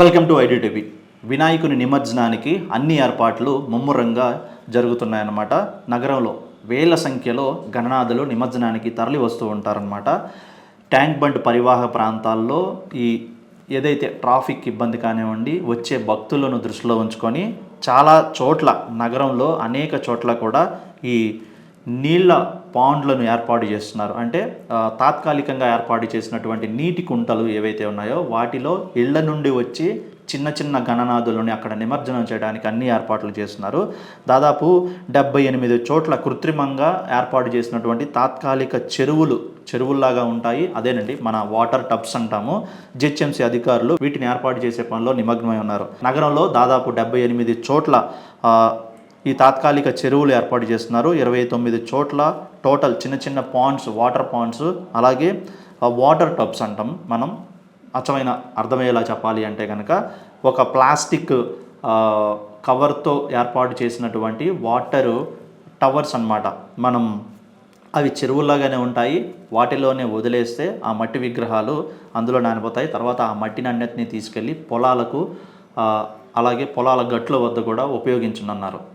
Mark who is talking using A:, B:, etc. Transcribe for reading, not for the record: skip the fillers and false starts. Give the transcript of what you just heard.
A: Welcome to IDTV. వినాయకుని నిమజ్జనానికి అన్ని ఏర్పాట్లు ముమ్మరంగా జరుగుతున్నాయన్నమాట. నగరంలో వేల సంఖ్యలో గణనాథులు నిమజ్జనానికి తరలి వస్తూ ఉంటారన్నమాట. ట్యాంక్ బండ్ పరివాహ ప్రాంతాల్లో ఏదైతే ట్రాఫిక్ ఇబ్బంది కానివ్వండి, వచ్చే భక్తులను దృష్టిలో ఉంచుకొని చాలా చోట్ల నగరంలో అనేక చోట్ల కూడా ఈ నీళ్ళ పాండ్లను ఏర్పాటు చేస్తున్నారు. అంటే తాత్కాలికంగా ఏర్పాటు చేసినటువంటి నీటి కుంటలు ఏవైతే ఉన్నాయో వాటిలో ఇళ్ల నుండి వచ్చి చిన్న చిన్న గణనాథులని అక్కడ నిమజ్జనం చేయడానికి అన్ని ఏర్పాట్లు చేస్తున్నారు. దాదాపు 78 చోట్ల కృత్రిమంగా ఏర్పాటు చేసినటువంటి తాత్కాలిక చెరువుల్లాగా ఉంటాయి. అదేనండి మన వాటర్ టబ్స్ అంటాము. జిహెచ్ఎంసీ అధికారులు వీటిని ఏర్పాటు చేసే పనిలో నిమగ్నమై ఉన్నారు. నగరంలో దాదాపు 78 చోట్ల ఈ తాత్కాలిక చెరువులు ఏర్పాటు చేస్తున్నారు. 29 చోట్ల టోటల్ చిన్న చిన్న పాండ్స్, వాటర్ పాండ్స్, అలాగే వాటర్ టబ్స్ అంటాం మనం. అర్థమయ్యేలా చెప్పాలి అంటే కనుక ఒక ప్లాస్టిక్ కవర్తో ఏర్పాటు చేసినటువంటి వాటర్ టవర్స్ అన్నమాట. మనం అవి చెరువుల్లాగానే ఉంటాయి. వాటిలోనే వదిలేస్తే ఆ మట్టి విగ్రహాలు అందులో నానిపోతాయి. తర్వాత ఆ మట్టిని అన్నిటిని తీసుకెళ్ళి పొలాలకు, అలాగే పొలాల గట్ల వద్ద కూడా ఉపయోగించనున్నారు.